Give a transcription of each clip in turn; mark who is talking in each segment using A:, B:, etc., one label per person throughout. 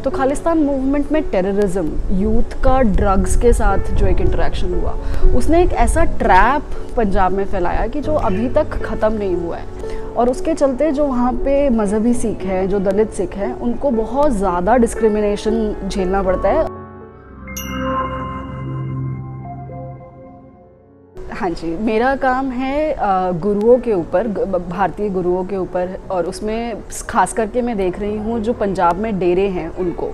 A: तो खालिस्तान मूवमेंट में terrorism, youth का ड्रग्स के साथ जो एक इंटरेक्शन हुआ, उसने एक ऐसा ट्रैप पंजाब में फैलाया कि जो अभी तक ख़त्म नहीं हुआ है। और उसके चलते जो वहाँ पे मजहबी सिख हैं, जो दलित सिख हैं, उनको बहुत ज़्यादा डिस्क्रिमिनेशन झेलना पड़ता है। हाँ जी, मेरा काम है गुरुओं के ऊपर, भारतीय गुरुओं के ऊपर, और उसमें खास करके मैं देख रही हूँ जो पंजाब में डेरे हैं उनको।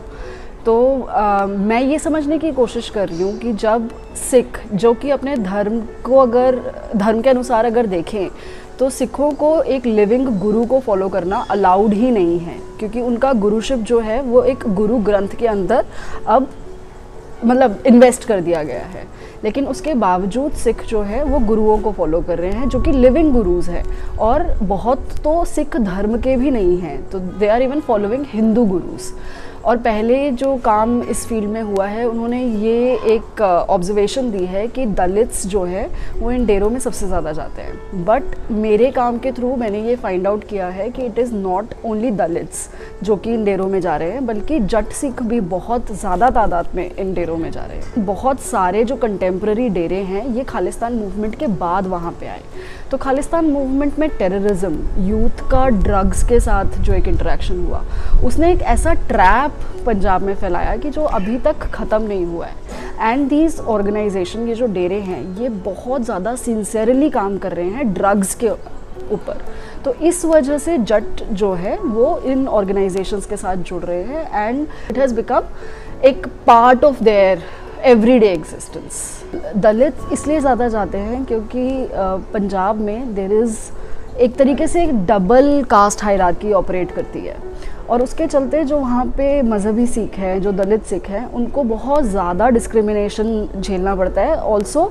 A: तो मैं ये समझने की कोशिश कर रही हूँ कि जब सिख जो कि अपने धर्म को अगर धर्म के अनुसार अगर देखें तो सिखों को एक लिविंग गुरु को फॉलो करना अलाउड ही नहीं है, क्योंकि उनका गुरुशिप जो है वो एक गुरु ग्रंथ के अंदर अब मतलब इन्वेस्ट कर दिया गया है। लेकिन उसके बावजूद सिख जो है वो गुरुओं को फॉलो कर रहे हैं जो कि लिविंग गुरुज हैं, और बहुत तो सिख धर्म के भी नहीं हैं, तो they are even following Hindu gurus. और पहले जो काम इस फील्ड में हुआ है, उन्होंने ये एक ऑब्जर्वेशन दी है कि दलित्स जो है वो इन डेरों में सबसे ज़्यादा जाते हैं। बट मेरे काम के थ्रू मैंने ये फाइंड आउट किया है कि it is not only Dalits जो कि इन डेरों में जा रहे हैं, बल्कि जट सिख भी बहुत ज़्यादा तादाद में इन डेरों में जा रहे हैं। बहुत सारे जो कंटेम्प्रेरी डेरे हैं ये खालिस्तान मूवमेंट के बाद वहाँ पे आए। तो खालिस्तान मूवमेंट में टेररिज्म, यूथ का ड्रग्स के साथ जो एक इंटरेक्शन हुआ, उसने एक ऐसा ट्रैप पंजाब में फैलाया कि जो अभी तक ख़त्म नहीं हुआ है। एंड दीज ऑर्गेनाइजेशन, ये जो डेरे हैं, ये बहुत ज़्यादा सिंसियरली काम कर रहे हैं ड्रग्स के ऊपर। तो इस वजह से जट जो है वो इन ऑर्गेनाइजेशंस के साथ जुड़ रहे हैं, एंड इट हैज़ बिकम एक part of their everyday existence. Dalit इसलिए ज़्यादा जाते हैं क्योंकि पंजाब में देयर इज़ एक तरीके से एक डबल कास्ट हायरार्की ऑपरेट करती है, और उसके चलते जो वहाँ पे मजहबी सिख हैं, जो दलित सिख हैं, उनको बहुत ज़्यादा डिस्क्रिमिनेशन झेलना पड़ता है। ऑल्सो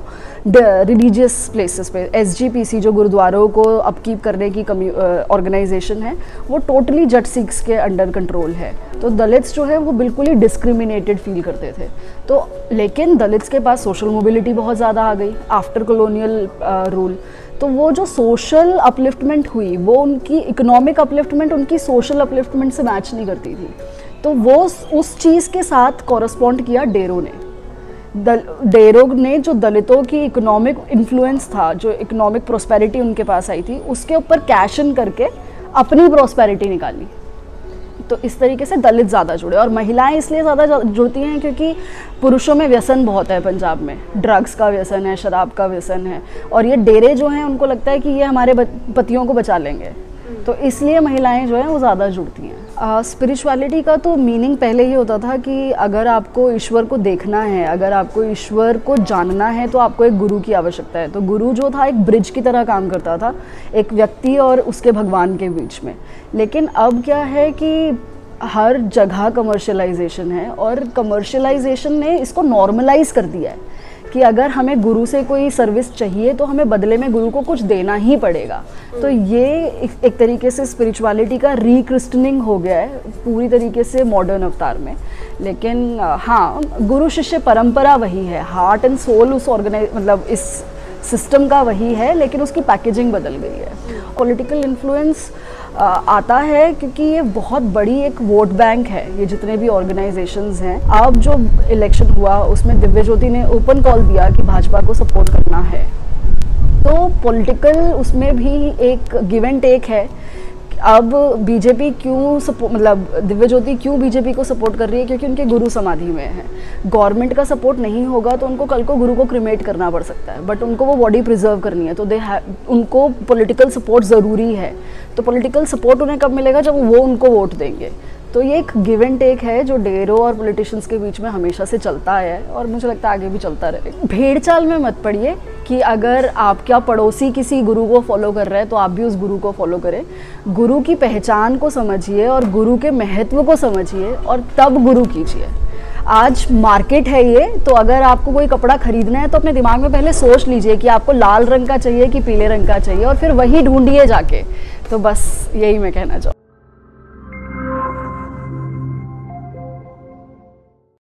A: रिलीजियस प्लेसेस पे SGPC जो गुरुद्वारों को अपकीप करने की ऑर्गेनाइजेशन है, वो टोटली जट सिख्स के अंडर कंट्रोल है। तो दलित्स जो है वो बिल्कुल ही डिस्क्रिमिनेटेड फील करते थे। तो लेकिन दलित्स के पास सोशल मोबिलिटी बहुत ज़्यादा आ गई आफ्टर कॉलोनियल रूल। तो वो जो सोशल अपलिफ्टमेंट हुई, वो उनकी इकोनॉमिक अपलिफ्टमेंट उनकी सोशल अपलिफ्टमेंट से मैच नहीं करती थी। तो वो उस चीज़ के साथ कॉरस्पॉन्ड किया डेरों ने। डेरों ने जो दलितों की इकोनॉमिक इन्फ्लुएंस था, जो इकोनॉमिक प्रॉस्पेरिटी उनके पास आई थी, उसके ऊपर कैश इन करके अपनी प्रॉस्पेरिटी निकाली। तो इस तरीके से दलित ज़्यादा जुड़े, और महिलाएं इसलिए ज़्यादा जुड़ती हैं क्योंकि पुरुषों में व्यसन बहुत है पंजाब में। ड्रग्स का व्यसन है, शराब का व्यसन है, और ये डेरे जो हैं उनको लगता है कि ये हमारे पतियों को बचा लेंगे, तो इसलिए महिलाएं जो हैं वो ज़्यादा जुड़ती हैं। स्पिरिचुअलिटी का तो मीनिंग पहले ही होता था कि अगर आपको ईश्वर को देखना है, अगर आपको ईश्वर को जानना है, तो आपको एक गुरु की आवश्यकता है। तो गुरु जो था एक ब्रिज की तरह काम करता था एक व्यक्ति और उसके भगवान के बीच में। लेकिन अब क्या है कि हर जगह कमर्शियलाइजेशन है, और कमर्शियलाइजेशन ने इसको नॉर्मलाइज कर दिया है कि अगर हमें गुरु से कोई सर्विस चाहिए तो हमें बदले में गुरु को कुछ देना ही पड़ेगा। तो ये एक तरीके से स्पिरिचुअलिटी का रीक्रिस्टनिंग हो गया है पूरी तरीके से मॉडर्न अवतार में। लेकिन हाँ, गुरु शिष्य परंपरा वही है, हार्ट एंड सोल उस मतलब इस सिस्टम का वही है, लेकिन उसकी पैकेजिंग बदल गई है। पॉलिटिकल इन्फ्लुएंस आता है क्योंकि ये बहुत बड़ी एक वोट बैंक है, ये जितने भी ऑर्गेनाइजेशंस हैं। अब जो इलेक्शन हुआ उसमें दिव्य ज्योति ने ओपन कॉल दिया कि भाजपा को सपोर्ट करना है। तो पॉलिटिकल उसमें भी एक गिव एंड टेक है। अब बीजेपी क्यों मतलब दिव्य ज्योति क्यों बीजेपी को सपोर्ट कर रही है, क्योंकि उनके गुरु समाधि में है। गवर्नमेंट का सपोर्ट नहीं होगा तो उनको कल को गुरु को क्रिमेट करना पड़ सकता है, बट उनको वो बॉडी प्रिजर्व करनी है, तो उनको पॉलिटिकल सपोर्ट ज़रूरी है। तो पॉलिटिकल सपोर्ट उन्हें कब मिलेगा, जब वो उनको वोट देंगे। तो ये एक गिव एंड टेक है जो डेरों और पॉलिटिशियंस के बीच में हमेशा से चलता है, और मुझे लगता है आगे भी चलता रहेगा। भेड़ चाल में मत पड़िए कि अगर आपका पड़ोसी किसी गुरु को फॉलो कर रहा है तो आप भी उस गुरु को फॉलो करें। गुरु की पहचान को समझिए और गुरु के महत्व को समझिए, और तब गुरु कीजिए। आज मार्केट है ये, तो अगर आपको कोई कपड़ा खरीदना है तो अपने दिमाग में पहले सोच लीजिए कि आपको लाल रंग का चाहिए कि पीले रंग का चाहिए, और फिर वही ढूंढिए जाके। तो बस यही मैं कहना चाहूँ।